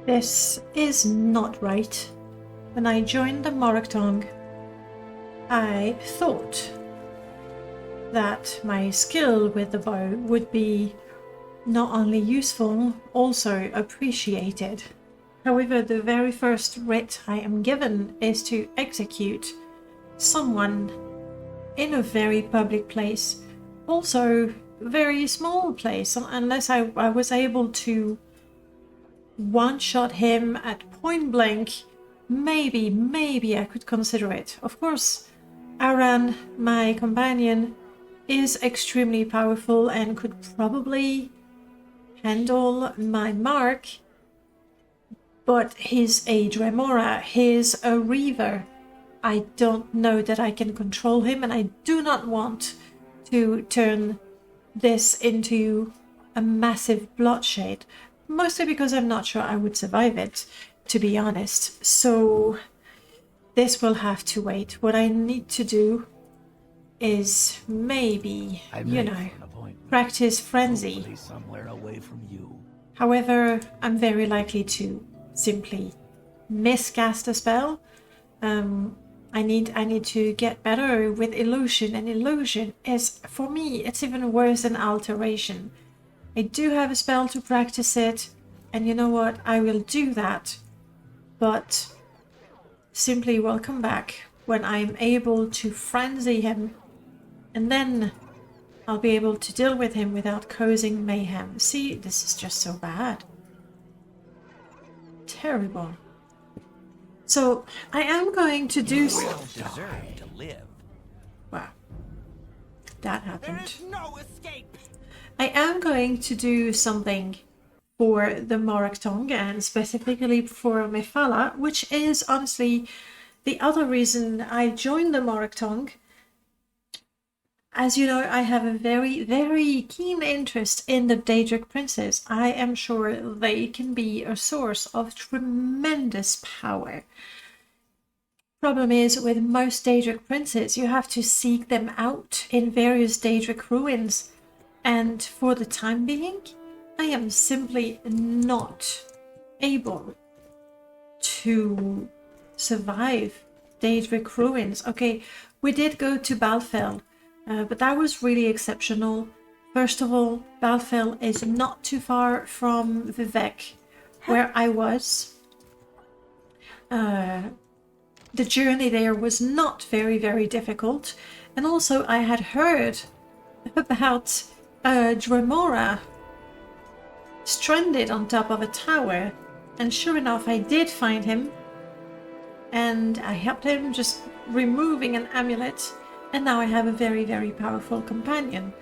This is not right. When I joined the Morrowind, I thought that my skill with the bow would be not only useful, also appreciated. However, the very first writ I am given is to execute someone in a very public place, also very small place, unless I was able to one-shot him at point blank. Maybe I could consider it. Of course, Aran, my companion, is extremely powerful and could probably handle my mark, but he's a Dremora, he's a Reaver. I don't know that I can control him, and I do not want to turn this into a massive bloodshed, mostly because I'm not sure I would survive it, to be honest. So this will have to wait. What I need to do is maybe, practice Frenzy. Somewhere away from you. However, I'm very likely to simply miscast a spell. I need to get better with illusion, and illusion is, for me, it's even worse than alteration. I do have a spell to practice it, and you know what? I will do that, but simply will come back when I'm able to frenzy him, and then I'll be able to deal with him without causing mayhem. See, this is just so bad. Terrible. So, I am going to do so. Deserve to live. Wow. That happened. There is no escape. I am going to do something for the Morrowind, and specifically for Mephala, which is honestly the other reason I joined the Morrowind. As you know, I have a very, very keen interest in the Daedric Princes. I am sure they can be a source of tremendous power. Problem is, with most Daedric Princes, you have to seek them out in various Daedric ruins. And for the time being, I am simply not able to survive Daedric ruins. Okay, we did go to Balfell. But that was really exceptional. First of all, Balfell is not too far from Vivek, where I was. The journey there was not very, very difficult. And also, I had heard about Dremora stranded on top of a tower. And sure enough, I did find him. And I helped him just removing an amulet. And now I have a very, very powerful companion.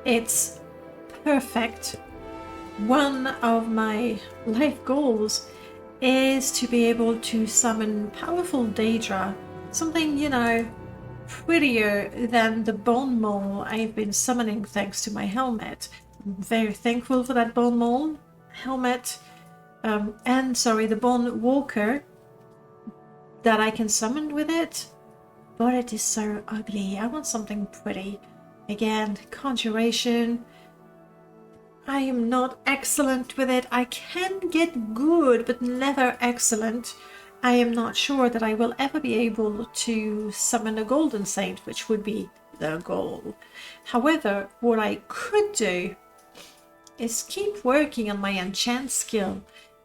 It's perfect. One of my life goals is to be able to summon powerful Daedra. Something, prettier than the bone mole I've been summoning thanks to my helmet. I'm very thankful for that bone mole helmet. The bone walker that I can summon with it. But it is so ugly. I want something pretty. Again, conjuration. I am not excellent with it. I can get good, but never excellent. I am not sure that I will ever be able to summon a golden saint, which would be the goal. However, what I could do is keep working on my enchant skill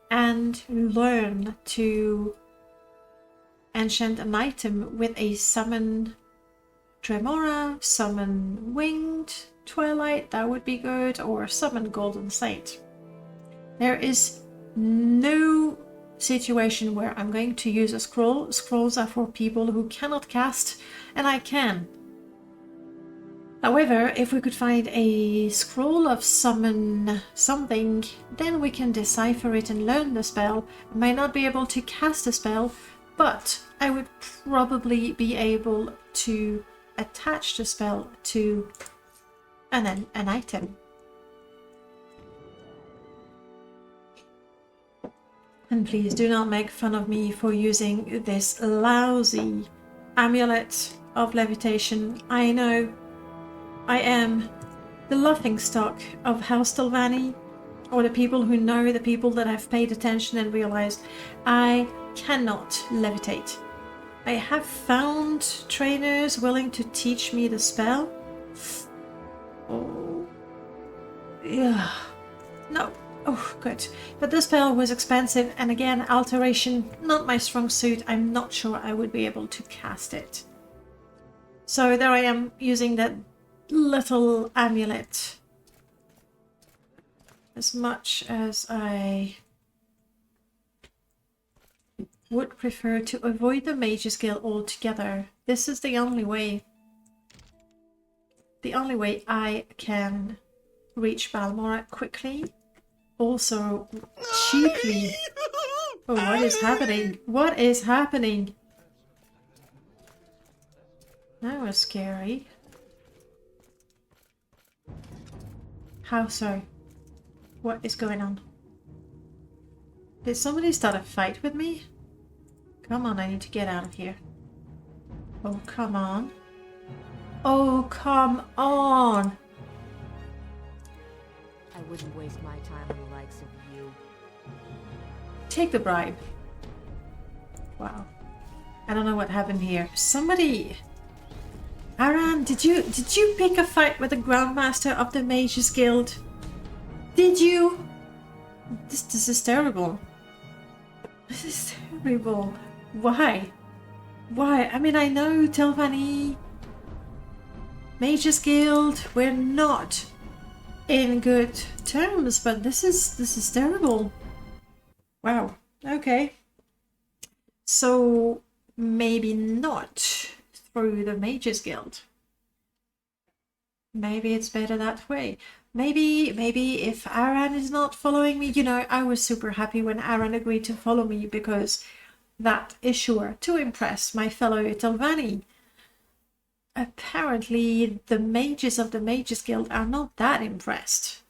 and learn to enchant an item with a summon Dremora, summon Winged Twilight, that would be good, or summon Golden Saint. There is no situation where I'm going to use a scroll. Scrolls are for people who cannot cast, and I can. However, if we could find a scroll of summon something, then we can decipher it and learn the spell. I might not be able to cast a spell, but I would probably be able to attach the spell to an item. And please do not make fun of me for using this lousy amulet of levitation. I know I am the laughingstock of House Telvanni, or the people who know, the people that have paid attention and realized I cannot levitate. I have found trainers willing to teach me the spell. Oh, yeah. No. Oh, good. But the spell was expensive, and again, Alteration, not my strong suit. I'm not sure I would be able to cast it. So there I am, using that little amulet. As much as I would prefer to avoid the Mage's Guild altogether, this is the only way. The only way I can reach Balmora quickly. Also, cheaply. Oh, what is happening? What is happening? That was scary. How so? What is going on? Did somebody start a fight with me? Come on, I need to get out of here. Oh, come on. Oh, come on! I wouldn't waste my time on the likes of you. Take the bribe. Wow. I don't know what happened here. Somebody... Aran, did you pick a fight with the Grandmaster of the Mages Guild? Did you? This is terrible. This is terrible. Why? Why? I mean, I know Telvanni, Mages Guild, we're not in good terms, but this is terrible. Wow. Okay. So maybe not through the Mages Guild. Maybe it's better that way. Maybe if Aran is not following me, you know, I was super happy when Aran agreed to follow me because that is sure to impress my fellow Telvanni. Apparently, the mages of the Mages Guild are not that impressed.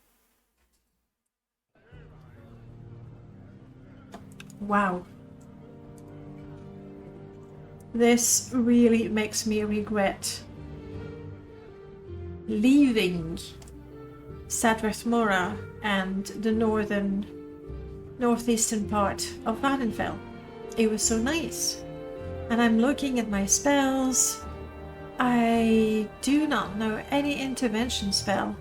Wow. This really makes me regret leaving Sadrith and the northeastern part of Vvardenfell. It was so nice. And I'm looking at my spells. I do not know any intervention spell.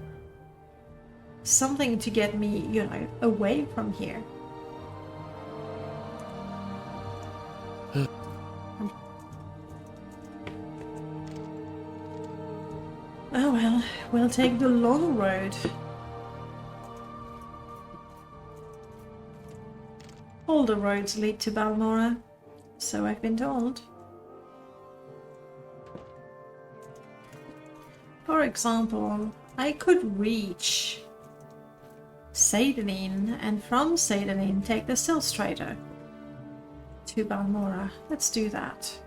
Something to get me, you know, away from here. Oh well, we'll take the long road. All the roads lead to Balmora, so I've been told. For example, I could reach Seidanin, and from Seidanin take the Silstrader to Balmora. Let's do that.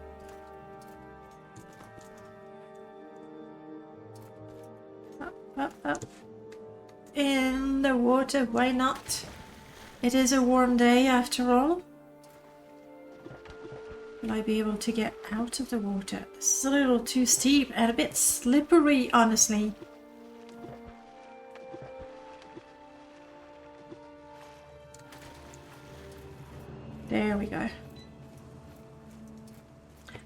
Up. In the water, why not? It is a warm day after all. Will I be able to get out of the water? This is a little too steep and a bit slippery, honestly. There we go.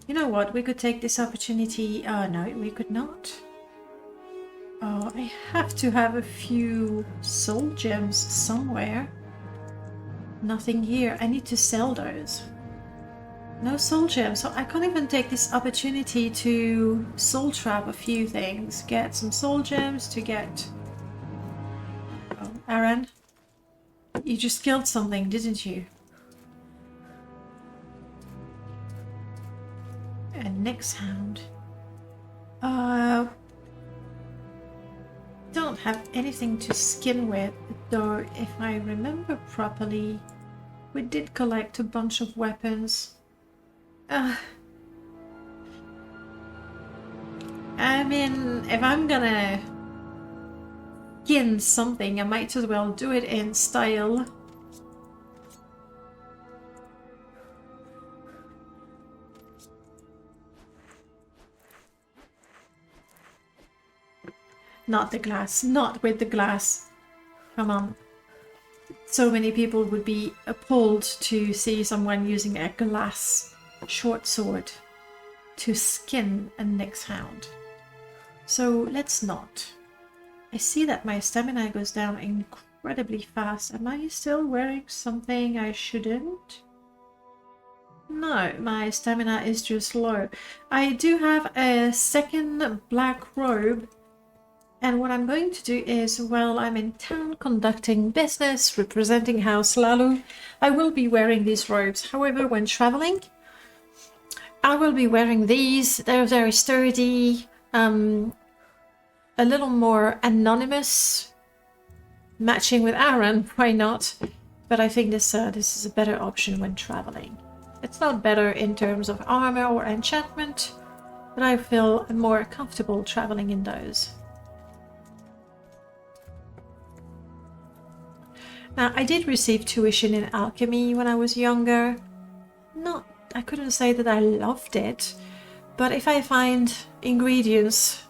You know what? We could take this opportunity. Oh no, we could not. Oh, I have to have a few soul gems somewhere. Nothing here. I need to sell those. No soul gems, so I can't even take this opportunity to soul trap a few things. Get some soul gems to get... Oh, Aran, you just killed something, didn't you? A Nyx Hound. Don't have anything to skin with, though if I remember properly, we did collect a bunch of weapons. I mean, if I'm gonna skin something, I might as well do it in style. Not the glass, not with the glass. Come on. so many people would be appalled to see someone using a glass short sword to skin a Nyx hound. So let's not. I see that my stamina goes down incredibly fast. Am I still wearing something I shouldn't? No, my stamina is just low. I do have a second black robe, and what I'm going to do is, while I'm in town conducting business, representing House Lalu, I will be wearing these robes. However, when traveling, I will be wearing these. They're very sturdy, a little more anonymous, matching with Aaron, why not? But I think this is a better option when traveling. It's not better in terms of armor or enchantment, but I feel more comfortable traveling in those. Now, I did receive tuition in alchemy when I was younger. I couldn't say that I loved it, but if I find ingredients,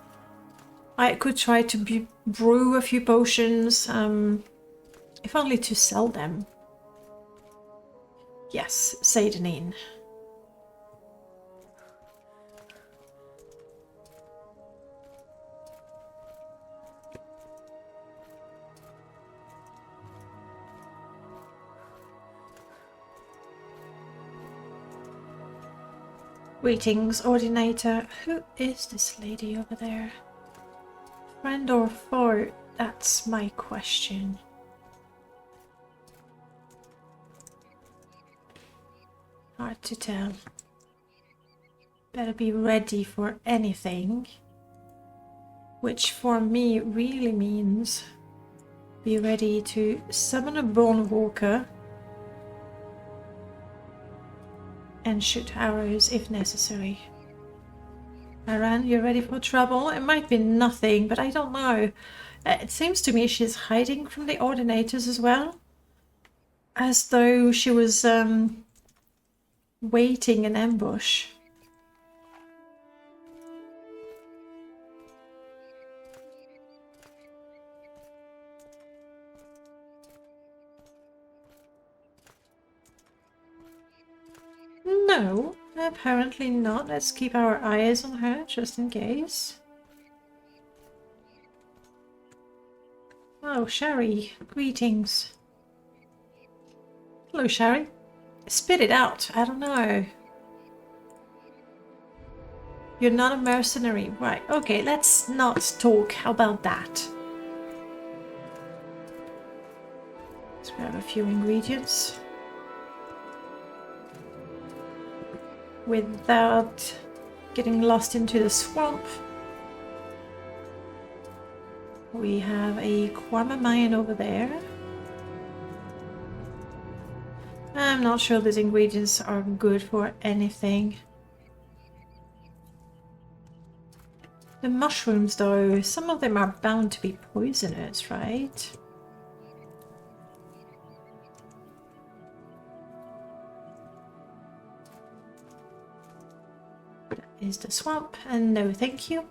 I could try to brew a few potions, if only to sell them. Yes, Seidenine. Greetings, Ordinator. Who is this lady over there? Friend or foe? That's my question. Hard to tell. Better be ready for anything. Which for me really means be ready to summon a Bone Walker and shoot arrows if necessary. Aran, you ready for trouble? It might be nothing, but I don't know. It seems to me she's hiding from the Ordinators as well. As though she was waiting an ambush. No, apparently not. Let's keep our eyes on her just in case. Oh, Sherry, greetings. Hello, Sherry. Spit it out. I don't know. You're not a mercenary. Right, okay, let's not talk. How about that? Let's grab a few ingredients. Without getting lost into the swamp. We have a Quarma mine over there. I'm not sure these ingredients are good for anything. The mushrooms though, some of them are bound to be poisonous, right? That is the swamp, and no thank you.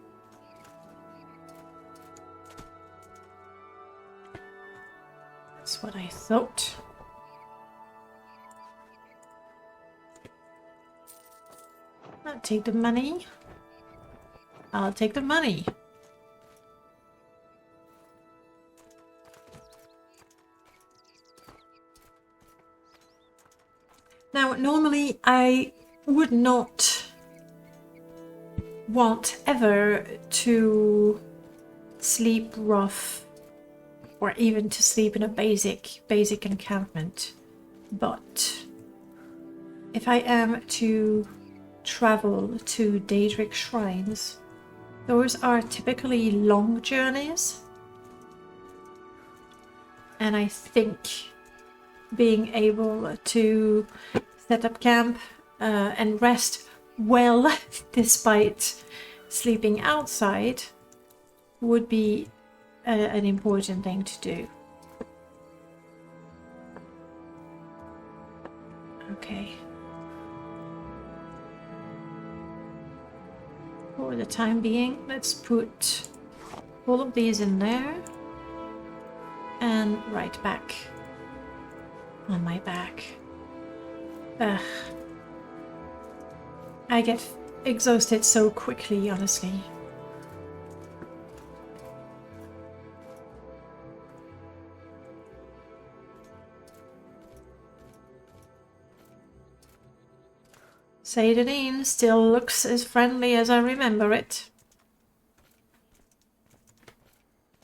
That's what I thought. I'll take the money. I'll take the money. Now, normally I would not want ever to sleep rough or even to sleep in a basic encampment, but if I am to travel to Daedric shrines, those are typically long journeys, and I think being able to set up camp and rest well despite sleeping outside would be an important thing to do. Okay. For the time being, let's put all of these in there and right back. on my back. Ugh. I get exhausted so quickly, honestly. Seydanine still looks as friendly as I remember it.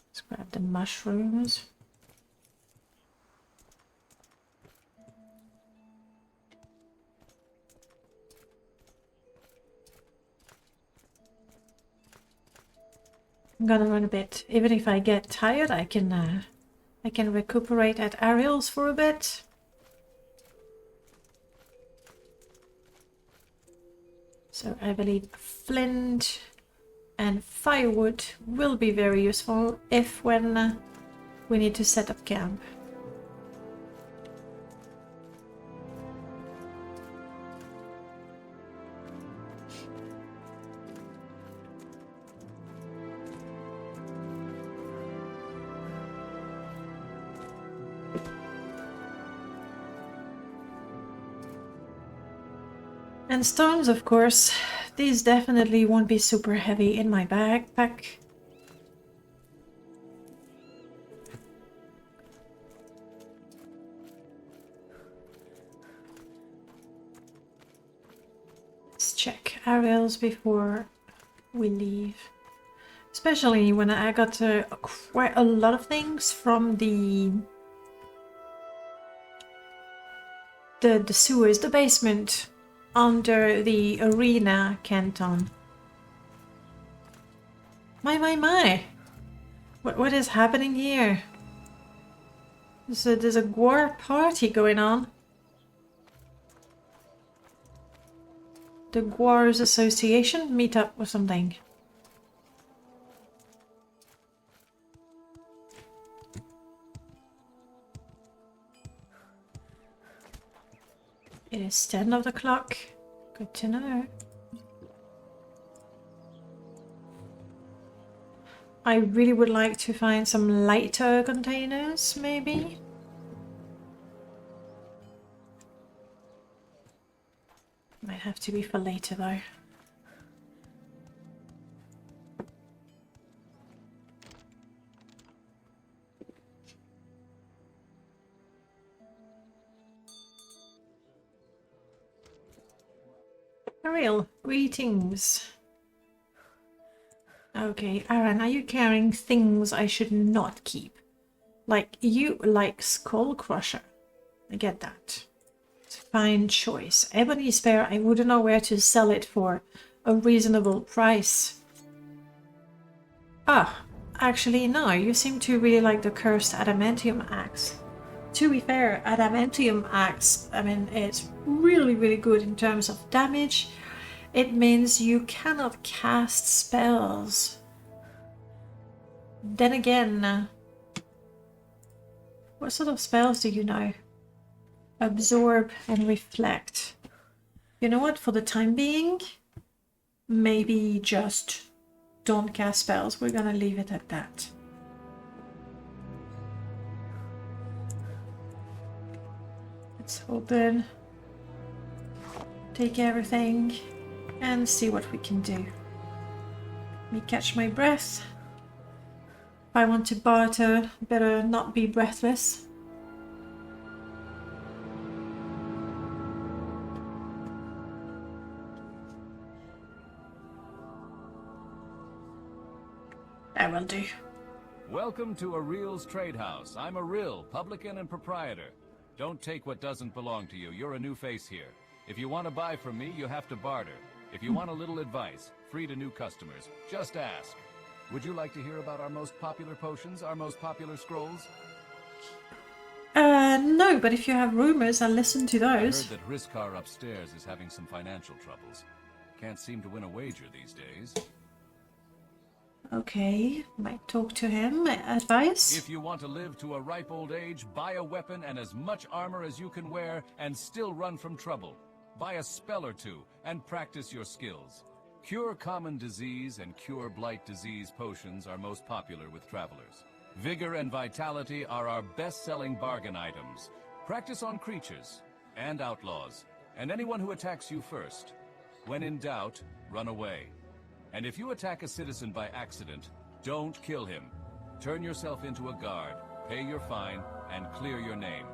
Let's grab the mushrooms. I'm gonna run a bit. Even if I get tired, I can recuperate at Ariel's for a bit. So I believe flint and firewood will be very useful when we need to set up camp. And stones, of course. These definitely won't be super heavy in my backpack. Let's check Ariel's before we leave. Especially when I got quite a lot of things from the sewers, the basement. Under the arena canton. My. What is happening here? There's a Gwar party going on. The Gwars Association meetup or something. It is 10 of the clock. Good to know. I really would like to find some lighter containers, maybe. Might have to be for later, though. Ariel, greetings. Okay, Aaron, are you carrying things I should not keep? Like, you like Skull Crusher. I get that. It's a fine choice. Ebony Spare, I wouldn't know where to sell it for a reasonable price. Ah, actually no, you seem to really like the Cursed Adamantium Axe. To be fair, Adamantium Axe, I mean, it's really, really good in terms of damage. It means you cannot cast spells. Then again, what sort of spells do you know? Absorb and reflect. You know what, for the time being, maybe just don't cast spells. We're gonna leave it at that. Let's open, take everything, and see what we can do. Let me catch my breath. If I want to barter, better not be breathless. That will do. Welcome to Aril's Trade House. I'm Aril, publican and proprietor. Don't take what doesn't belong to you. You're a new face here. If you want to buy from me, you have to barter. If you want a little advice, free to new customers, just ask. Would you like to hear about our most popular potions, our most popular scrolls? No, but if you have rumors, I'll listen to those. I heard that Hriskar upstairs is having some financial troubles. Can't seem to win a wager these days. Okay, might talk to him. Advice? If you want to live to a ripe old age, buy a weapon and as much armor as you can wear and still run from trouble. Buy a spell or two and practice your skills. Cure common disease and cure blight disease potions are most popular with travelers. Vigor and vitality are our best-selling bargain items. Practice on creatures and outlaws, and anyone who attacks you first. When in doubt, run away. And if you attack a citizen by accident, don't kill him. Turn yourself into a guard, pay your fine, and clear your name,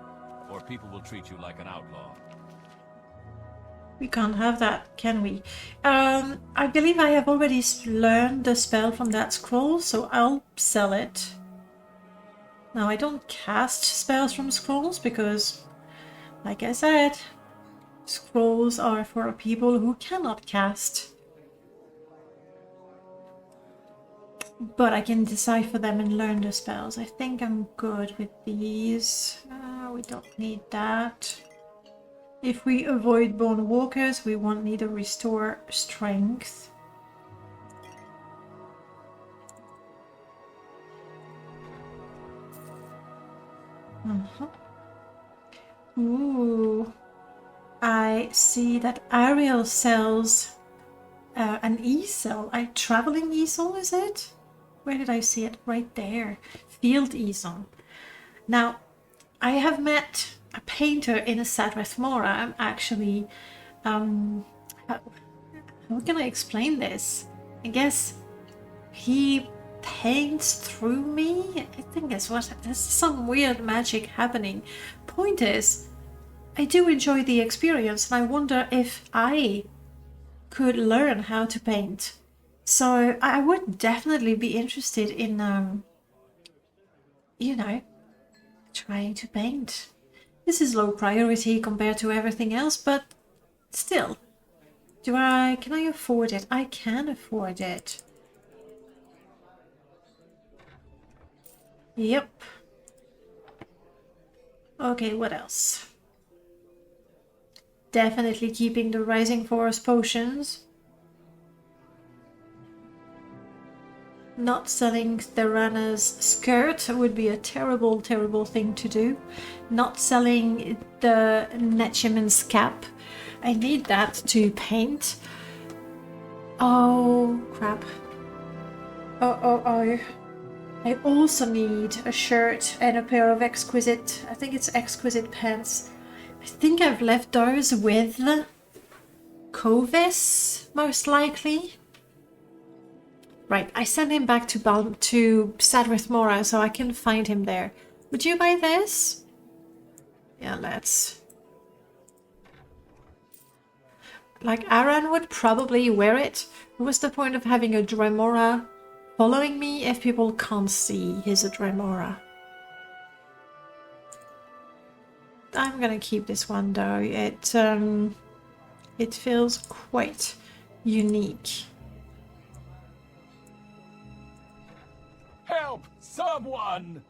or people will treat you like an outlaw. We can't have that, can we? I believe I have already learned the spell from that scroll, so I'll sell it. Now, I don't cast spells from scrolls because, like I said, scrolls are for people who cannot cast. But I can decipher them and learn the spells. I think I'm good with these. We don't need that. If we avoid bone walkers, we won't need to restore strength. Ooh. I see that Ariel sells an easel. A traveling easel, is it? Where did I see it? Right there. Field easel. Now, I have met a painter in Sadrethmora. I'm actually... how can I explain this? I guess he paints through me? I think there's some weird magic happening. Point is, I do enjoy the experience, and I wonder if I could learn how to paint. So I would definitely be interested in, trying to paint. This is low priority compared to everything else, but still. Can I afford it? I can afford it. Yep. Okay, what else? Definitely keeping the Rising Forest potions. Not selling Therana's skirt would be a terrible, terrible thing to do. Not selling the Netchiman's cap. I need that to paint. Oh, crap. Oh. I also need a shirt and a pair of exquisite pants. I think I've left those with Kovis, most likely. Right, I sent him back to Sadrithmora so I can find him there. Would you buy this? Yeah, let's. Like, Aran would probably wear it. What's the point of having a Dremora following me if people can't see he's a Dremora? I'm gonna keep this one though. It feels quite unique. Help! Someone!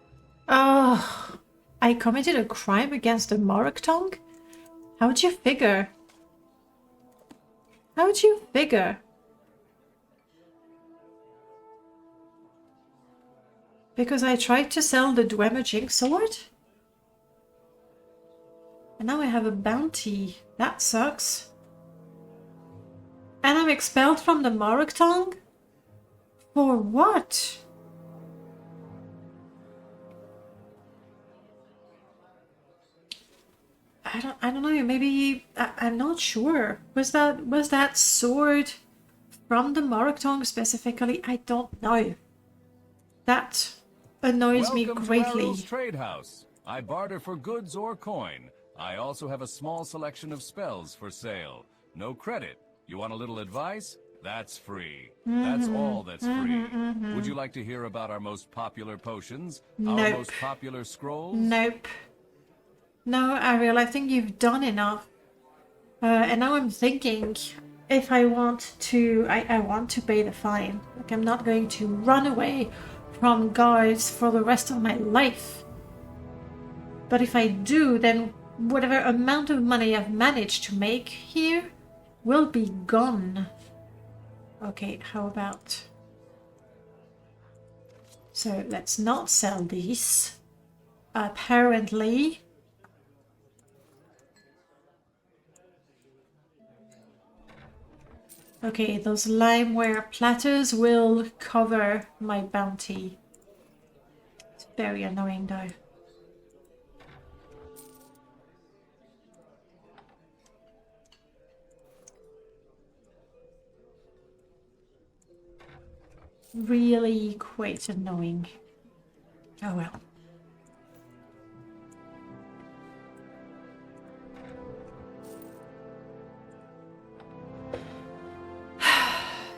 Oh, I committed a crime against the Moroctong? How'd you figure? How'd you figure? Because I tried to sell the Dwemerjing sword? And now I have a bounty. That sucks. And I'm expelled from the Moroctong? For what? I don't know, maybe I'm not sure. Was that sword from the Moroctong specifically? I don't know. That annoys me greatly. Welcome to Trade House. I barter for goods or coin. I also have a small selection of spells for sale. No credit. You want a little advice? That's free. That's all that's free. Would you like to hear about our most popular potions? Nope. Our most popular scrolls? Nope. No, Ariel, I think you've done enough. And now I'm thinking, if I want to, I want to pay the fine. Like, I'm not going to run away from guards for the rest of my life. But if I do, then whatever amount of money I've managed to make here will be gone. Okay, how about... So let's not sell these. Apparently... Okay, those limeware platters will cover my bounty. It's very annoying though. really quite annoying. Oh well.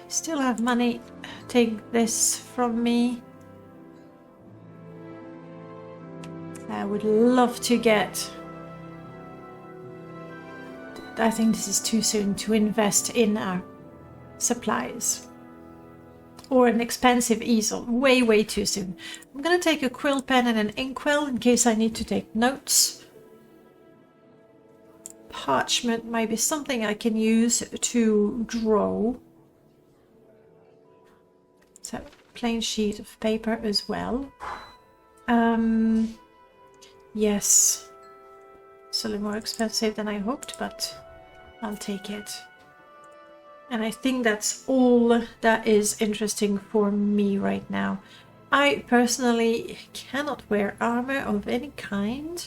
Still have money. Take this from me. I would love to get... I think this is too soon to invest in our supplies. Or an expensive easel. Way, way too soon. I'm gonna take a quill pen and an inkwell in case I need to take notes. Parchment might be something I can use to draw. So, plain sheet of paper as well. Yes. It's a little more expensive than I hoped, but I'll take it. And I think that's all that is interesting for me right now. I personally cannot wear armor of any kind.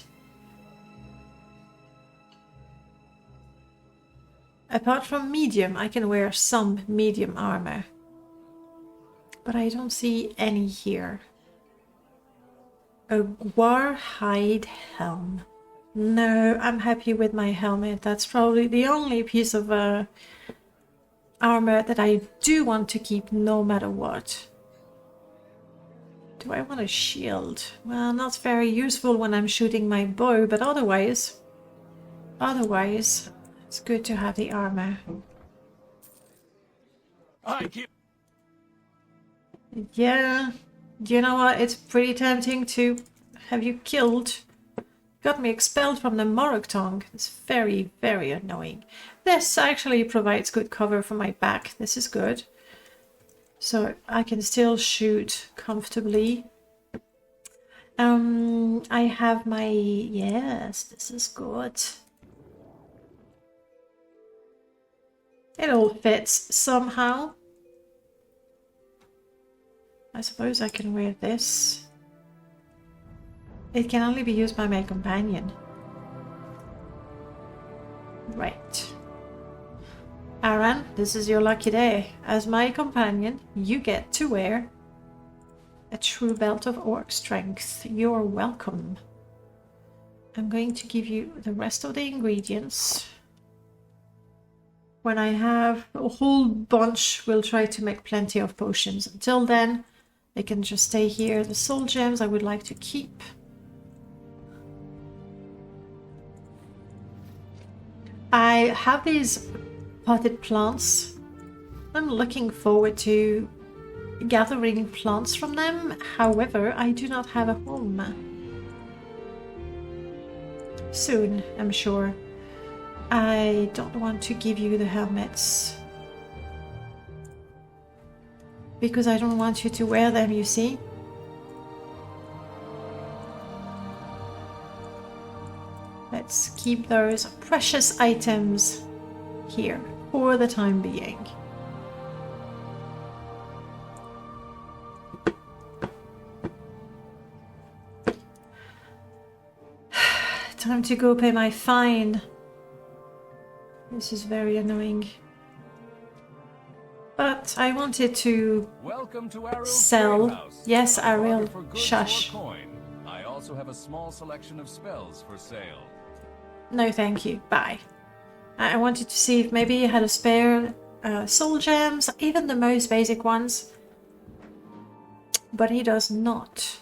Apart from medium, I can wear some medium armor. But I don't see any here. A guar hide helm. No, I'm happy with my helmet. That's probably the only piece of armor that I do want to keep no matter what. Do I want a shield? Well, not very useful when I'm shooting my bow, but otherwise, it's good to have the armor. Yeah, you know what? It's pretty tempting to have you killed. Got me expelled from the Morrowind. It's very, very annoying. This actually provides good cover for my back. This is good. So I can still shoot comfortably. I have my... Yes, this is good. It all fits somehow. I suppose I can wear this. It can only be used by my companion. Right. Aaron, this is your lucky day. As my companion, you get to wear a true belt of orc strength. You're welcome. I'm going to give you the rest of the ingredients. When I have a whole bunch, we'll try to make plenty of potions. Until then, they can just stay here. The soul gems I would like to keep. I have these potted plants. I'm looking forward to gathering plants from them. However, I do not have a home. Soon, I'm sure. I don't want to give you the helmets. Because I don't want you to wear them, you see? Let's keep those precious items here for the time being. Time to go pay my fine. This is very annoying. But I wanted to sell. Yes, I will. Shush. I also have a small selection of spells for sale. No, thank you. Bye. I wanted to see if maybe you had a spare soul gems, even the most basic ones. But he does not.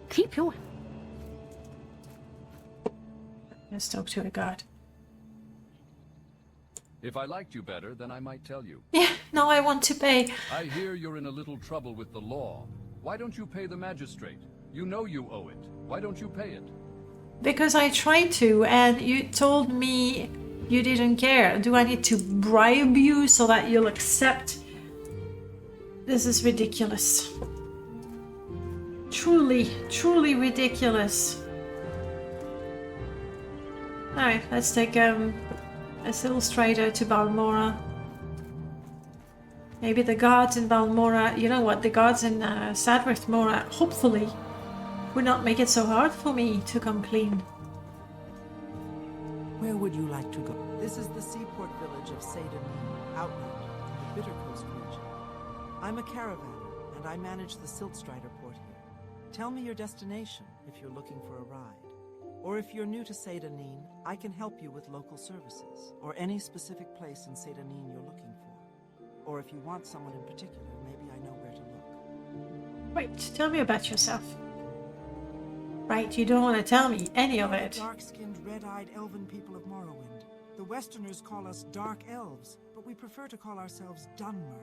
Keep your... Let's talk to a god. If I liked you better, then I might tell you. Yeah, no, I want to pay. I hear you're in a little trouble with the law. Why don't you pay the magistrate? You know you owe it. Why don't you pay it? Because I tried to, and you told me you didn't care. Do I need to bribe you so that you'll accept? This is ridiculous. Truly, truly ridiculous. Alright, let's take a little straighter to Balmora. Maybe the guards in Balmora, you know what, the guards in Sadworth Mora, hopefully, would not make it so hard for me to come clean. Where would you like to go? This is the seaport village of Seydanin, outland in the Bitter Coast region. I'm a caravanner, and I manage the Siltstrider port here. Tell me your destination if you're looking for a ride. Or if you're new to Seydanin, I can help you with local services, or any specific place in Seydanin you're looking for. Or if you want someone in particular, maybe I know where to look. Right, tell me about yourself. Right, you don't want to tell me any of it. Dark-skinned, red-eyed elven people of Morrowind. The Westerners call us Dark Elves, but we prefer to call ourselves Dunmer.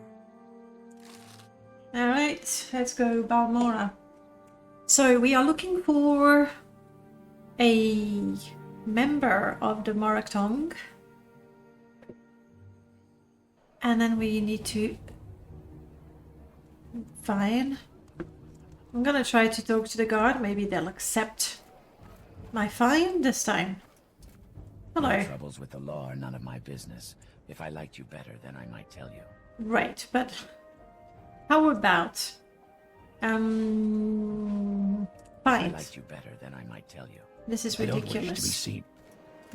Alright, let's go Balmora. So we are looking for a member of the Moraktong. And then we need to... Fine. I'm gonna try to talk to the guard. Maybe they'll accept my fine this time. Hello. My troubles with the law are none of my business. If I liked you better, then I might tell you. Right, but how about If I fine. liked you better, then I might tell you. This is I don't ridiculous. wish to be seen.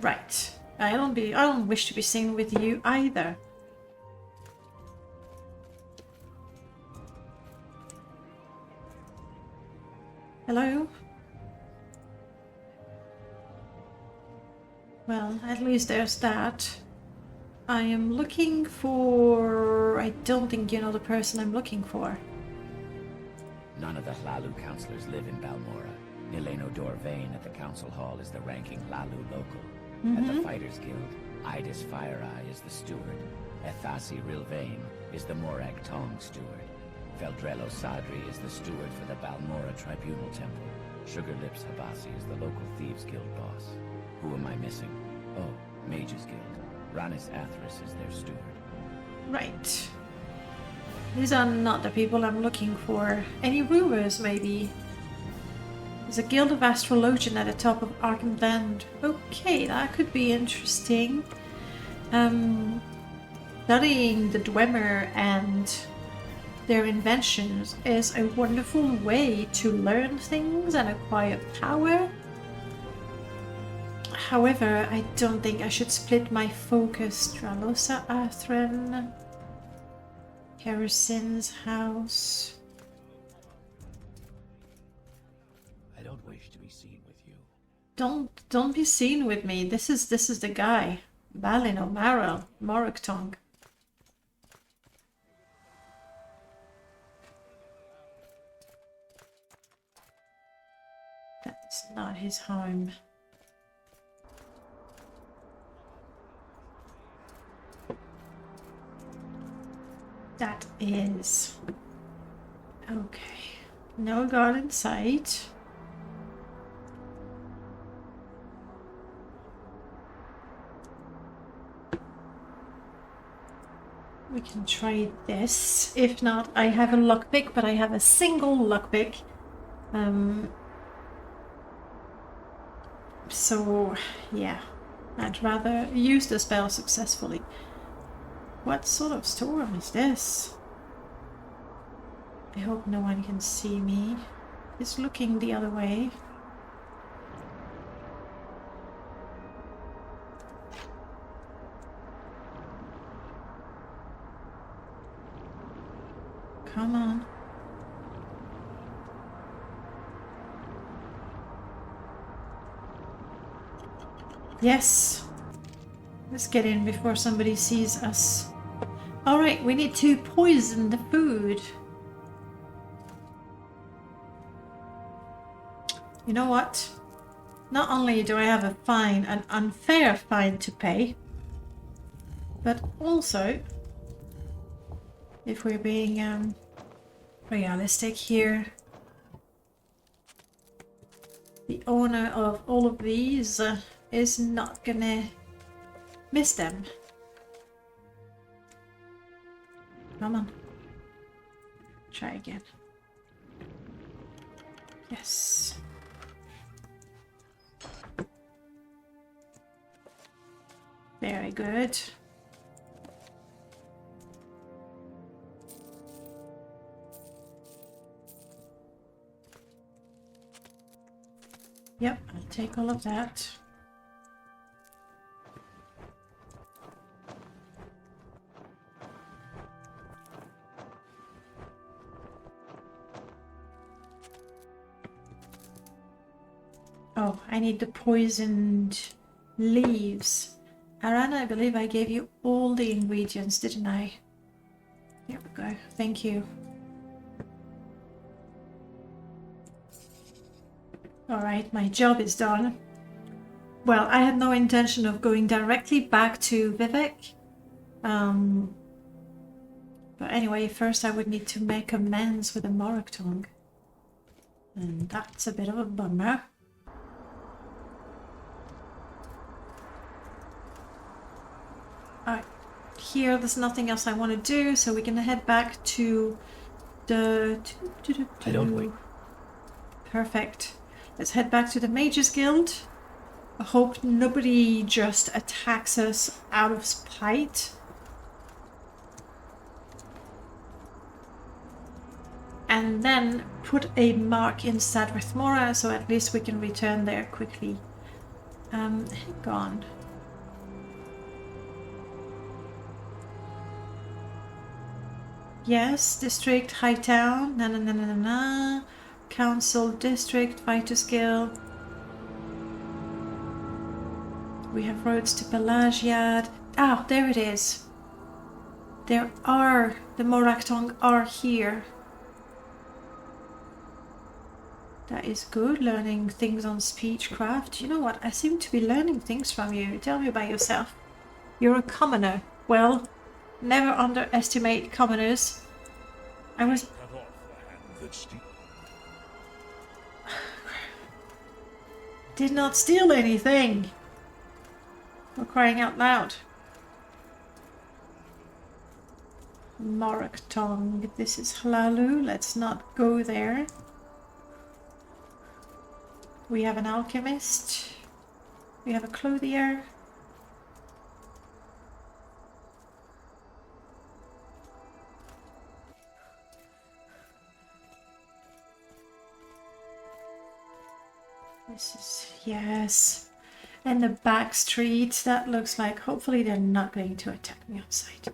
Right. I don't wish to be seen with you either. Hello? Well, at least there's that. I am looking for... I don't think you know the person I'm looking for. None of the Hlalu counselors live in Balmora. Nileno Dorvain at the council hall is the ranking Hlalu local. At the Fighters Guild, Idis Fireeye is the steward. Ethasi Rilvain is the Morag Tong steward. Feldrello Sadri is the steward for the Balmora Tribunal Temple. Sugar Lips Habasi is the local Thieves Guild boss. Who am I missing? Oh, Mages Guild. Ranis Athris is their steward. Right. These are not the people I'm looking for. Any rumors, maybe? There's a Guild of Astrologian at the top of Arkham Bend. Okay, that could be interesting. Studying the Dwemer and their inventions is a wonderful way to learn things and acquire power. However, I don't think I should split my focus. Dralosa Arthren, Karasin's house. I don't wish to be seen with you. Don't be seen with me. This is the guy. Balin O'Marrell, Moraktong. That's not his home. That is. Okay. No guard in sight. We can try this. If not, I have a lockpick, but I have a single lockpick. So, yeah. I'd rather use the spell successfully. What sort of storm is this? I hope no one can see me. It's looking the other way. Come on. Yes. Let's get in before somebody sees us. Alright, we need to poison the food. You know what? Not only do I have a fine, an unfair fine to pay, but also, if we're being realistic here, the owner of all of these is not gonna miss them. Come on. Try again. Yes. Very good. Yep, I'll take all of that. Oh, I need the poisoned leaves. Arana, I believe I gave you all the ingredients, didn't I? Here we go. Thank you. Alright, my job is done. Well, I had no intention of going directly back to Vivek. But anyway, first I would need to make amends with the Moroctong. And that's a bit of a bummer. Alright, here there's nothing else I want to do, so we can head back to the... I don't wait. Perfect. Let's head back to the Mages Guild. I hope nobody just attacks us out of spite. And then put a mark in Sadrithmora, so at least we can return there quickly. Hang on. Yes, District, Hightown, na. Council, District, Fighters Guild. We have roads to Pelagiad. Ah, there it is. The Moroctong are here. That is good, learning things on speechcraft. You know what, I seem to be learning things from you. Tell me about yourself. You're a commoner. Well, never underestimate commoners. I was... Did not steal anything. We're crying out loud. Moroctong. This is Hlalu. Let's not go there. We have an alchemist. We have a clothier. This is, yes. And the back street, that looks like, hopefully they're not going to attack me outside.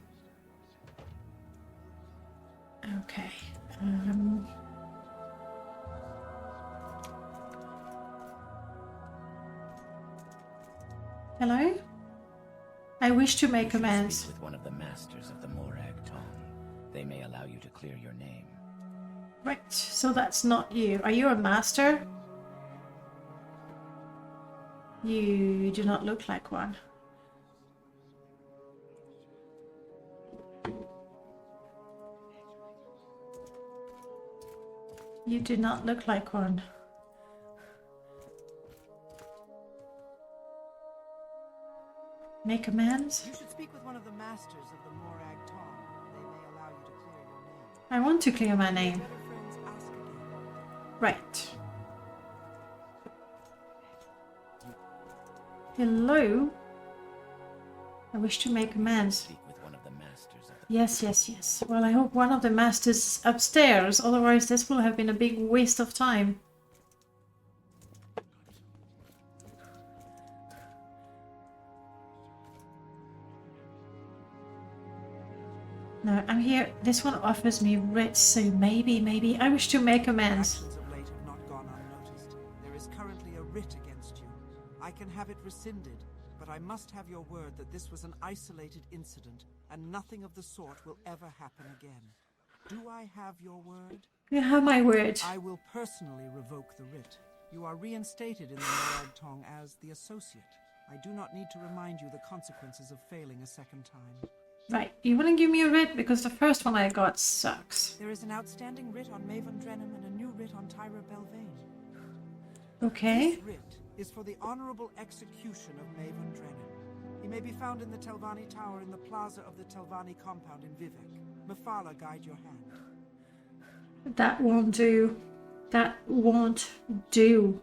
Okay. Hello? I wish to make amends. Speak with one of the masters of the Morag Tong. They may allow you to clear your name. Right, so that's not you. Are you a master? You do not look like one. You do not look like one. Make amends? You should speak with one of the masters of the Morag Tong. They may allow you to clear your name. I want to clear my name. Better friends ask again. Right. Hello? I wish to make amends. Speak with one of the masters of the... Yes. Well, I hope one of the masters is upstairs, otherwise this will have been a big waste of time. No, I'm here. This one offers me writs, so maybe I wish to make amends. Actions of late have not gone unnoticed. There is currently a writ against you. I can have it rescinded, but I must have your word that this was an isolated incident, and nothing of the sort will ever happen again. Do I have your word? You have my word. I will personally revoke the writ. You are reinstated in the Morag Tong as the associate. I do not need to remind you the consequences of failing a second time. Right, you want to give me a writ because the first one I got sucks. There is an outstanding writ on Maven Drenham and a new writ on Tyra Belvane. Okay. This writ is for the honorable execution of Maven Drenham. He may be found in the Telvanni Tower in the plaza of the Telvanni compound in Vivek. Mephala, guide your hand. That won't do. That won't do.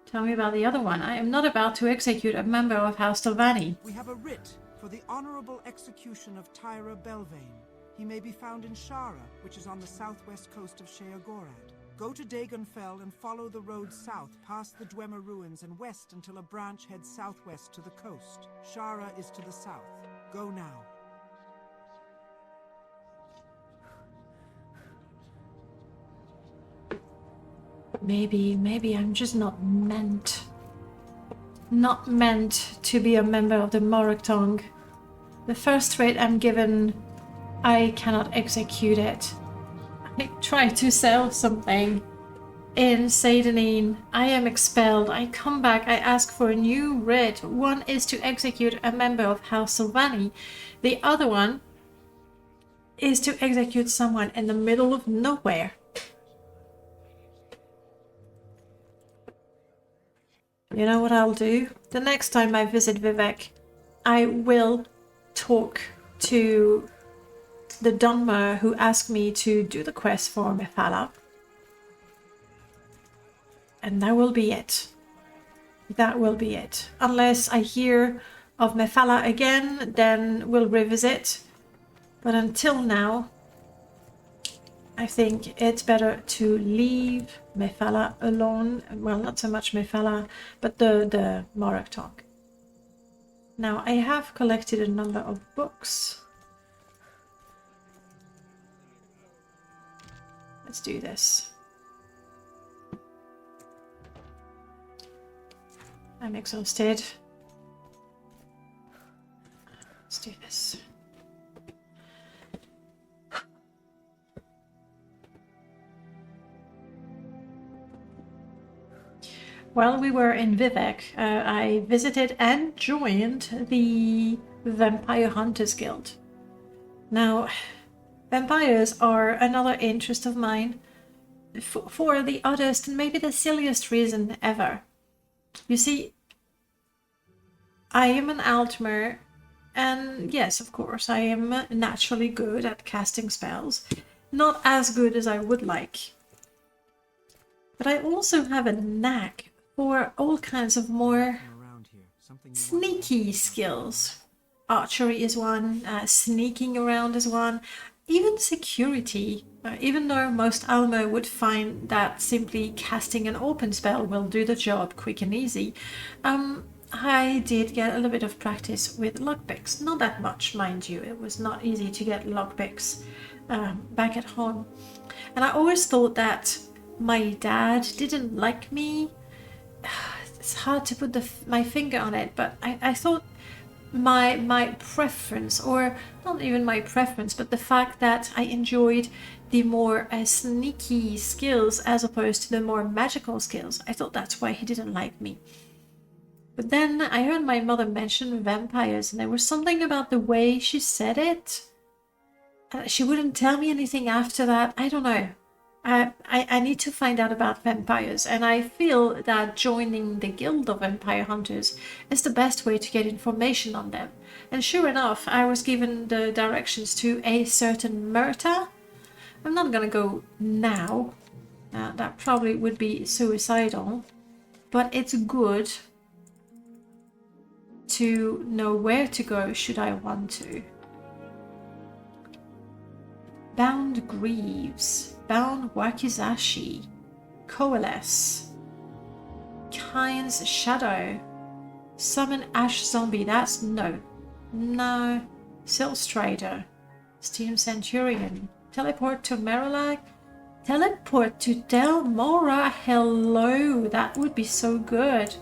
Tell me about the other one. I am not about to execute a member of House Telvanni. We have a writ for the honorable execution of Tyra Belvane. He may be found in Shara, which is on the southwest coast of Sheagorad. Go to Dagonfell and follow the road south past the Dwemer ruins and west until a branch heads southwest to the coast. Shara is to the south. Go now. Maybe I'm just not meant to be a member of the Moroctong. The first rate I'm given, I cannot execute it. I try to sell something in Seydenine. I am expelled. I come back. I ask for a new writ. One is to execute a member of House Telvanni. The other one is to execute someone in the middle of nowhere. You know what I'll do? The next time I visit Vivek, I will talk to the Dunmer who asked me to do the quest for Mephala. And that will be it. That will be it. Unless I hear of Mephala again, then we'll revisit. But until now, I think it's better to leave Mephala alone. Well, not so much Mephala, but the Moroctong. Now, I have collected a number of books. Let's do this. I'm exhausted. Let's do this. While we were in Vivek, I visited and joined the Vampire Hunters Guild. Now, vampires are another interest of mine for the oddest and maybe the silliest reason ever. You see, I am an Altmer, and yes, of course, I am naturally good at casting spells. Not as good as I would like. But I also have a knack for all kinds of more sneaky skills. Archery is one, sneaking around is one, even security. Even though most Almo would find that simply casting an open spell will do the job quick and easy, I did get a little bit of practice with lockpicks. Not that much, mind you. It was not easy to get lockpicks back at home. And I always thought that my dad didn't like me. It's hard to put my finger on it, but I thought my preference, or not even my preference, but the fact that I enjoyed the more sneaky skills as opposed to the more magical skills, I thought that's why he didn't like me. But then I heard my mother mention vampires, and there was something about the way she said it. She wouldn't tell me anything after that. I don't know. I need to find out about vampires, and I feel that joining the Guild of Vampire Hunters is the best way to get information on them. And sure enough, I was given the directions to a certain Murta. I'm not gonna go now. That probably would be suicidal. But it's good to know where to go should I want to. Bound Greaves. Bound Wakizashi. Coalesce. Kine's Shadow. Summon Ash Zombie. That's no. Siltstrider. Steam Centurion. Teleport to Marilag. Teleport to Del Mora. Hello. That would be so good.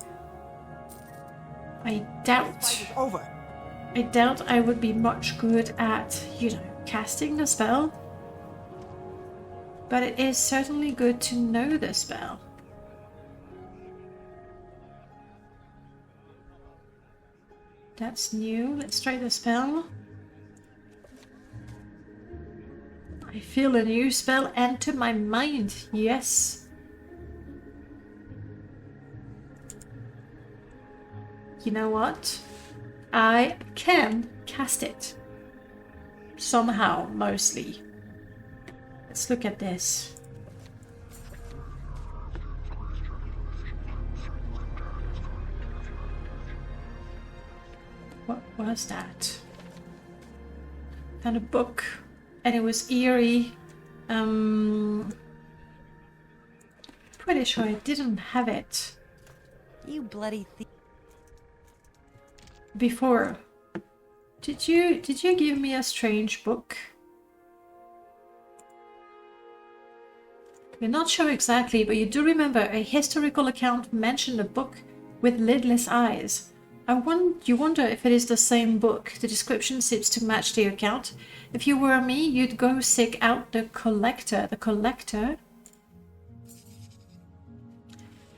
I doubt I would be much good at, casting the spell. But it is certainly good to know the spell. That's new. Let's try the spell. I feel a new spell enter my mind. Yes. You know what? I can cast it. Somehow, mostly. Let's look at this. What was that? Found a book, and it was eerie. pretty sure I didn't have it You bloody thief. before. Did you give me a strange book? You're not sure exactly, but you do remember a historical account mentioned a book with lidless eyes. You wonder if it is the same book. The description seems to match the account. If you were me, you'd go seek out the collector. The collector?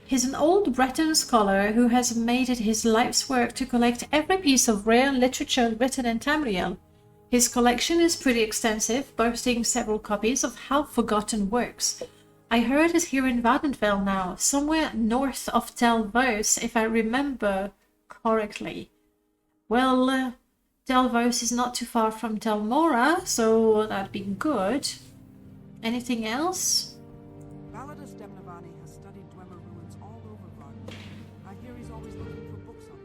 He's an old Breton scholar who has made it his life's work to collect every piece of rare literature written in Tamriel. His collection is pretty extensive, boasting several copies of half-forgotten works. I heard it's here in Vvardenfell now, somewhere north of Telvos, if I remember correctly. Well, Telvos is not too far from Telmora, so that'd be good. Anything else? Validus Devnavani has studied Dwemer ruins all over Vvardenfell. I hear he's always looking for books on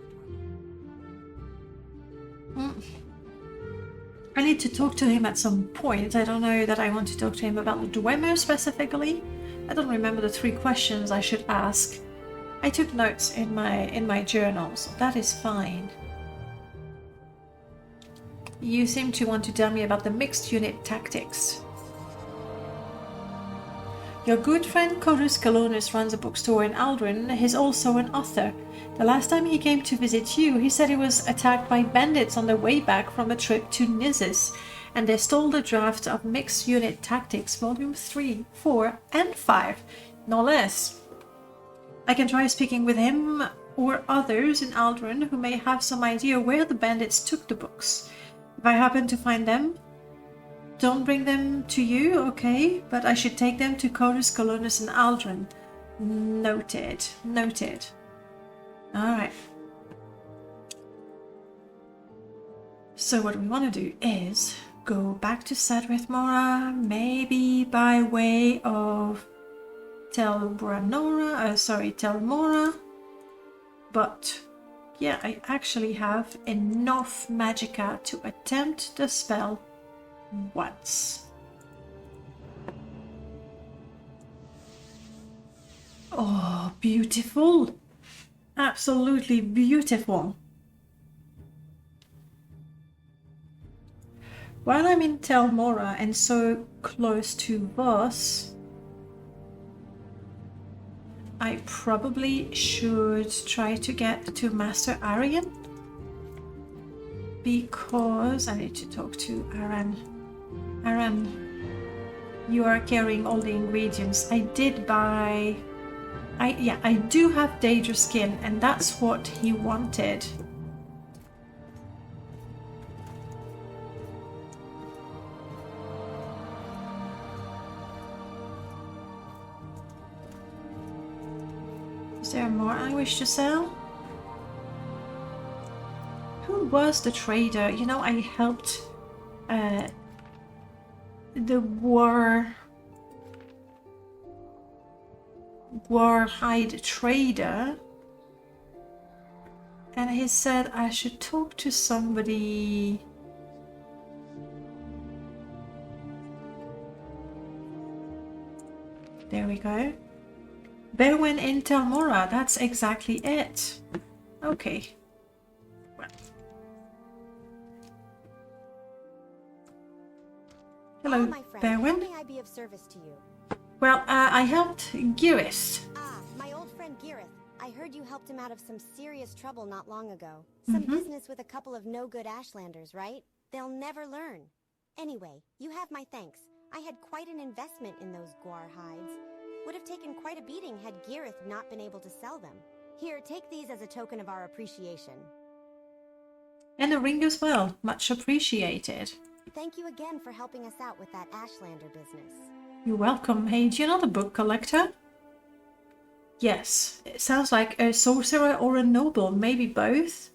the Dwemer. I need to talk to him at some point. I don't know that I want to talk to him about the Dwemer specifically. I don't remember the 3 questions I should ask. I took notes in my journal, so that is fine. You seem to want to tell me about the mixed unit tactics. Your good friend Corus Calonus runs a bookstore in Aldrin. He's also an author. The last time he came to visit you, he said he was attacked by bandits on their way back from a trip to Nizis, and they stole the draft of Mixed Unit Tactics, Volume 3, 4, and 5, no less. I can try speaking with him or others in Aldrin who may have some idea where the bandits took the books. If I happen to find them, don't bring them to you, okay? But I should take them to Corus Calonus in Aldrin. Noted. Noted. Alright. So what we want to do is go back to Sadrith Mora, maybe by way of Telmora. But yeah, I actually have enough magicka to attempt the spell once. Oh, beautiful. Absolutely beautiful. While I'm in Telmora and so close to Voss, I probably should try to get to Master Arian, because I need to talk to Aran. Aran, you are carrying all the ingredients. I did buy... I do have Daedra skin, and that's what he wanted. Is there more I wish to sell? Who was the trader? You know, I helped the Warhide trader, and he said I should talk to somebody. There we go. Berwyn in Telmora, that's exactly it. Okay. Well. Hello, my friend. Berwyn. How may I be of service to you? Well, I helped Girith. Ah, my old friend Girith. I heard you helped him out of some serious trouble not long ago. Some business with a couple of no-good Ashlanders, right? They'll never learn. Anyway, you have my thanks. I had quite an investment in those Guar hides. Would have taken quite a beating had Girith not been able to sell them. Here, take these as a token of our appreciation. And a ring as well. Much appreciated. Thank you again for helping us out with that Ashlander business. You're welcome. Hey, do you know the book collector? Yes. It sounds like a sorcerer or a noble. Maybe both.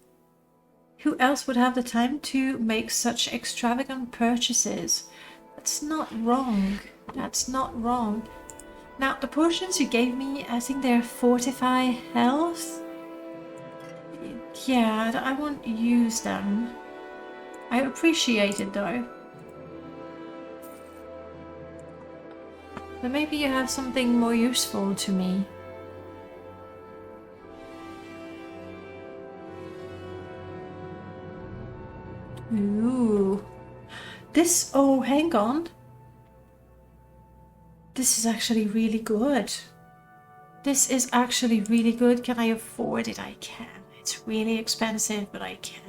Who else would have the time to make such extravagant purchases? That's not wrong. That's not wrong. Now, the potions you gave me, I think they're fortify health. Yeah, I won't use them. I appreciate it though. But maybe you have something more useful to me. Ooh. This, oh, hang on. This is actually really good. This is actually really good. Can I afford it? I can. It's really expensive, but I can.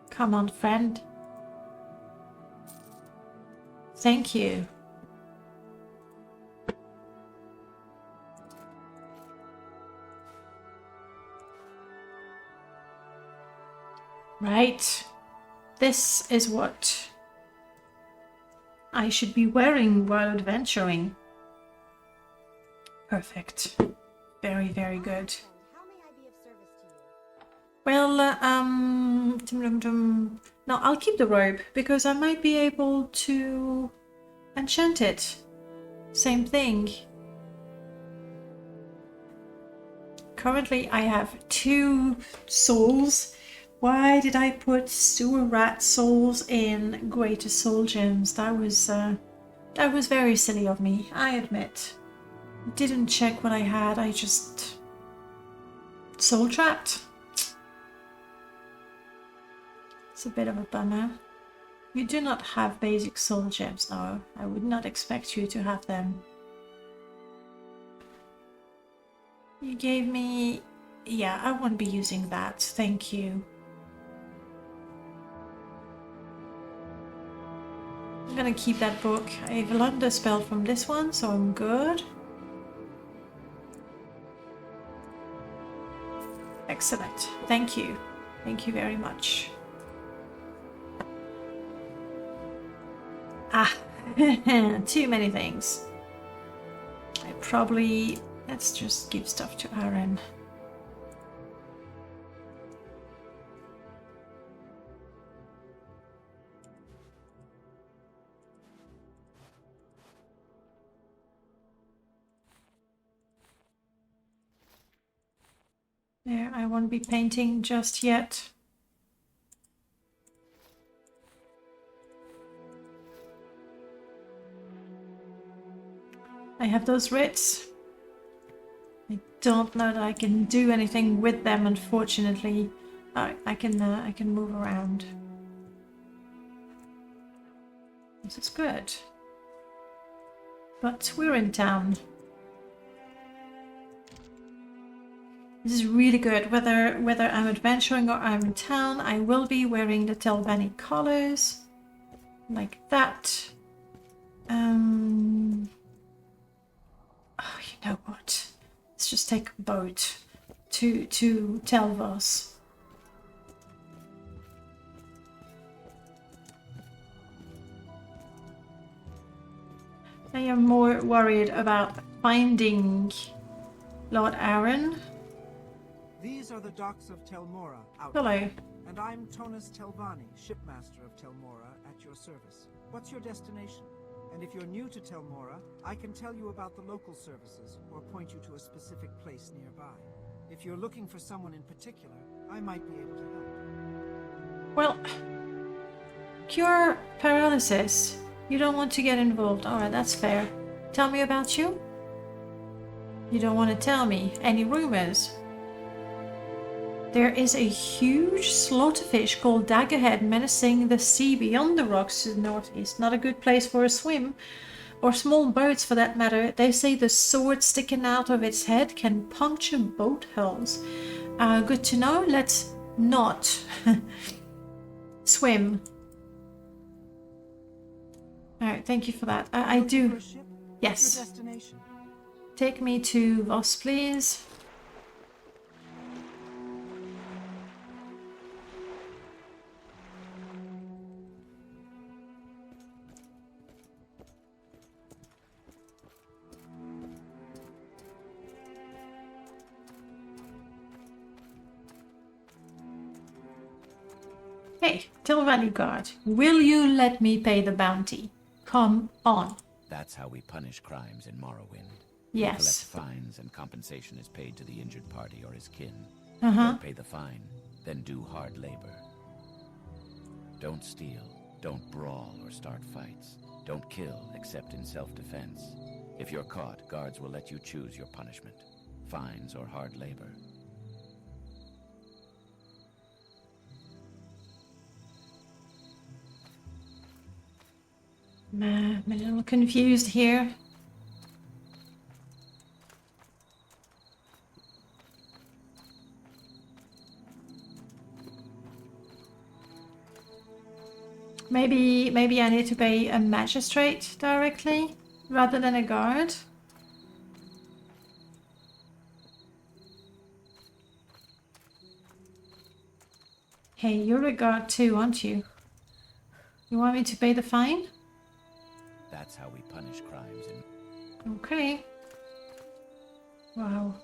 Come on, friend. Thank you. Right. This is what I should be wearing while adventuring. Perfect. Very, very good. How may I be of service to you? Well, no, I'll keep the robe because I might be able to enchant it. Same thing. Currently, I have 2 souls. Why did I put sewer rat souls in greater soul gems? That was very silly of me, I admit. Didn't check what I had, I just soul trapped. It's a bit of a bummer. You do not have basic soul gems, no. I would not expect you to have them. You gave me... Yeah, I won't be using that, thank you. I'm gonna keep that book. I've learned a spell from this one, so I'm good. Excellent. Thank you. Thank you very much. Ah, too many things. I probably... Let's just give stuff to Aaron. There, I won't be painting just yet. I have those writs. I don't know that I can do anything with them, unfortunately. I can move around. This is good. But we're in town. This is really good. Whether I'm adventuring or I'm in town, I will be wearing the Telvanni colors. Like that. Oh, you know what? Let's just take a boat to Telvos. I am more worried about finding Lord Aaron. These are the docks of Telmora, Outmers. Hello. And I'm Tonus Telvanni, shipmaster of Telmora, at your service. What's your destination? And if you're new to Telmora, I can tell you about the local services, or point you to a specific place nearby. If you're looking for someone in particular, I might be able to help. Well, cure paralysis. You don't want to get involved. Alright, that's fair. Tell me about you? You don't want to tell me. Any rumors? There is a huge slaughterfish called Daggerhead menacing the sea beyond the rocks to the northeast. Not a good place for a swim. Or small boats for that matter. They say the sword sticking out of its head can puncture boat hulls. Good to know. Let's not swim. Alright, thank you for that. I do. Yes. Your destination? Take me to Voss, please. Hey, Telvanni guard, will you let me pay the bounty? Come on. That's how we punish crimes in Morrowind. Yes. We collect fines and compensation is paid to the injured party or his kin. Uh-huh. Don't pay the fine, then do hard labor. Don't steal, don't brawl or start fights. Don't kill except in self-defense. If you're caught, guards will let you choose your punishment. Fines or hard labor. I'm a little confused here. Maybe I need to pay a magistrate directly rather than a guard. Hey, you're a guard too, aren't you? You want me to pay the fine? That's how we punish crimes in... Okay. Wow.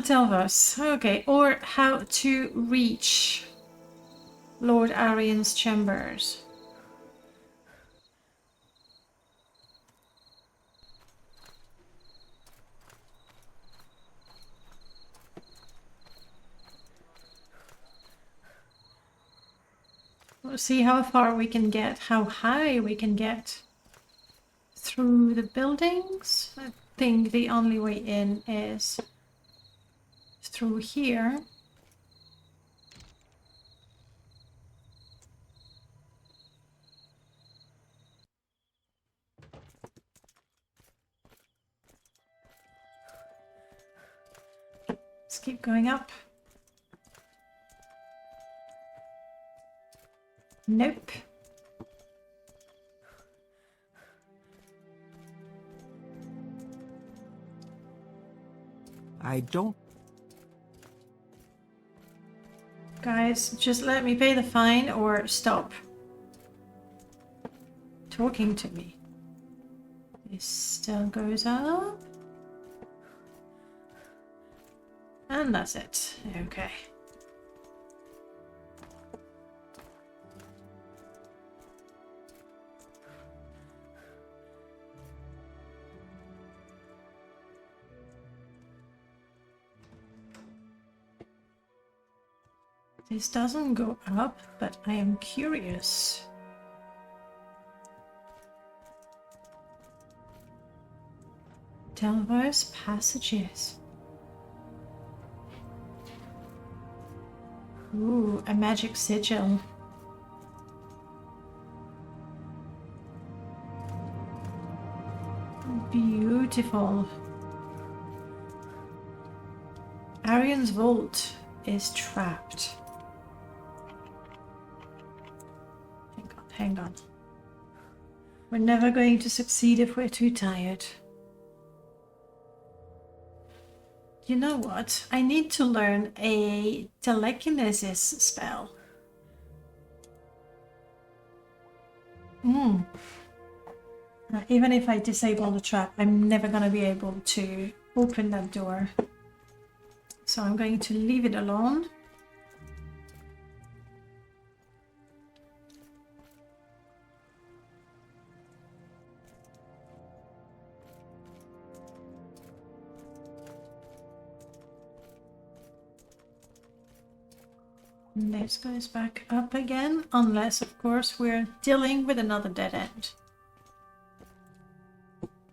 Tell us. Okay, or how to reach Lord Arian's chambers. We'll see how far we can get, how high we can get through the buildings. I think the only way in is through here. Let's keep going up. Nope. I don't... Guys, just let me pay the fine or stop talking to me. This still goes up. And that's it. Okay. This doesn't go up, but I am curious. Televerse passages. Ooh, a magic sigil. Beautiful. Arian's vault is trapped. Hang on. We're never going to succeed if we're too tired. You know what? I need to learn a telekinesis spell. Even if I disable the trap, I'm never going to be able to open that door. So I'm going to leave it alone. And this goes back up again, unless of course we're dealing with another dead end.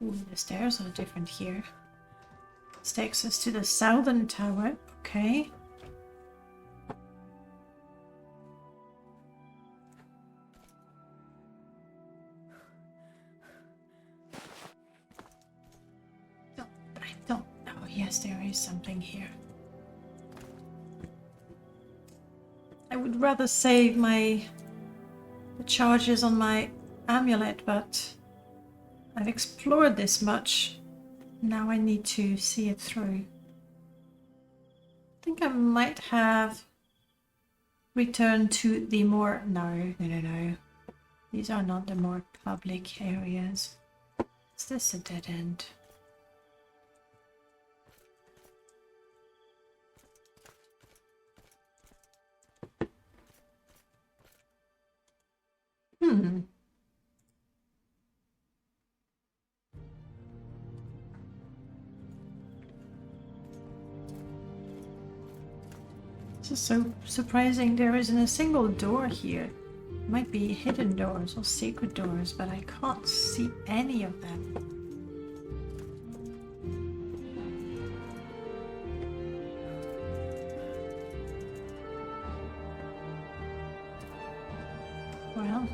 Ooh, the stairs are different here. This takes us to the southern tower. Okay. I don't. Oh yes, there is something here. I would rather save the charges on my amulet, but I've explored this much. Now I need to see it through. I think I might have returned to the more... No. These are not the more public areas. Is this a dead end? This is so surprising. There isn't a single door here. Might be hidden doors or secret doors, but I can't see any of them. Well,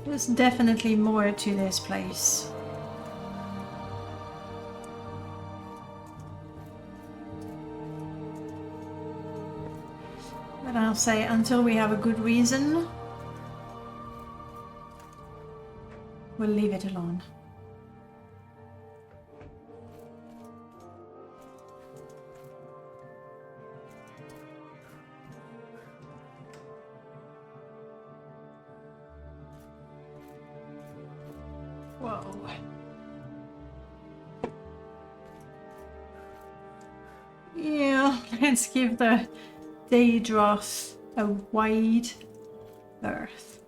there's definitely more to this place. But I'll say, until we have a good reason, we'll leave it alone. Whoa. Yeah, let's give the Daedra a wide berth.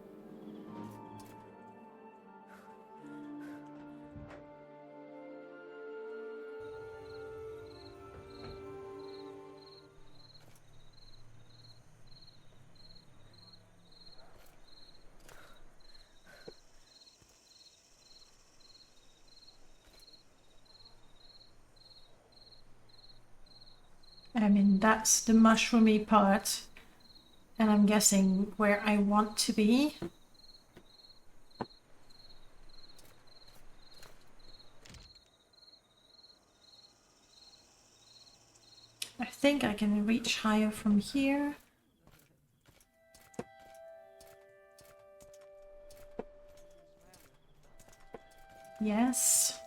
I mean, that's the mushroomy part, and I'm guessing where I want to be. I think I can reach higher from here. Yes.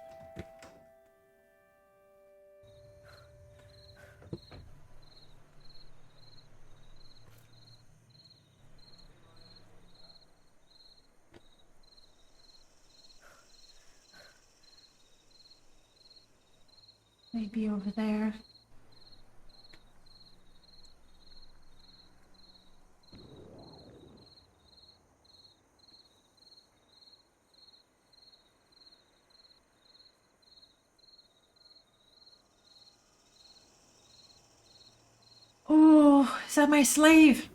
Maybe over there. Oh, is that my slave?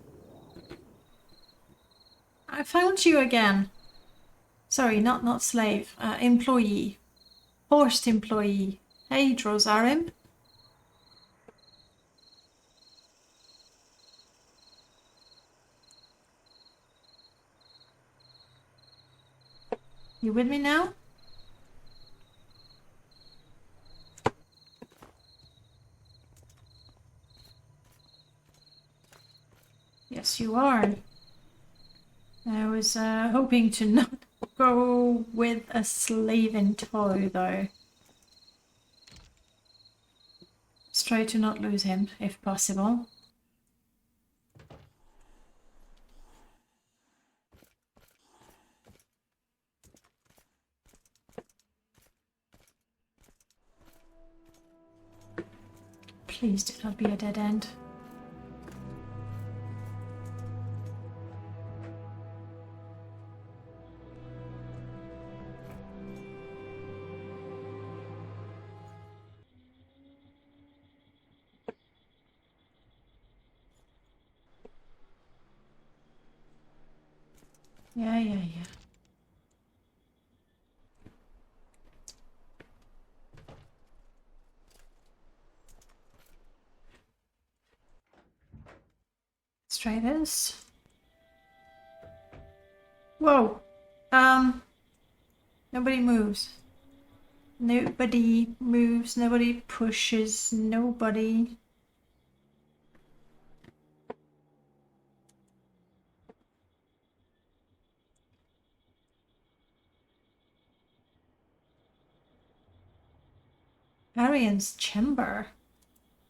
I found you again. Sorry, not slave. Employee. Forced employee. Hey, Drozarim. You with me now? Yes, you are. I was hoping to not go with a slave in tow, though. Let's try to not lose him, if possible. Please do not be a dead end. Yeah. Let's try this. Whoa. Nobody moves. Nobody moves, nobody pushes, nobody. Arian's chamber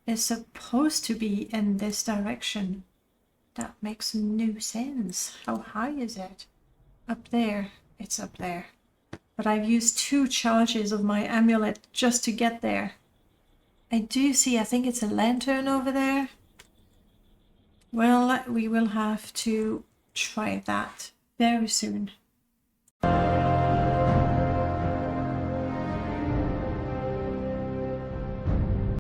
is supposed to be in this direction. That makes no sense. How high is it? Up there. It's up there. But I've used 2 charges of my amulet just to get there. I do see, I think it's a lantern over there. Well, we will have to try that very soon.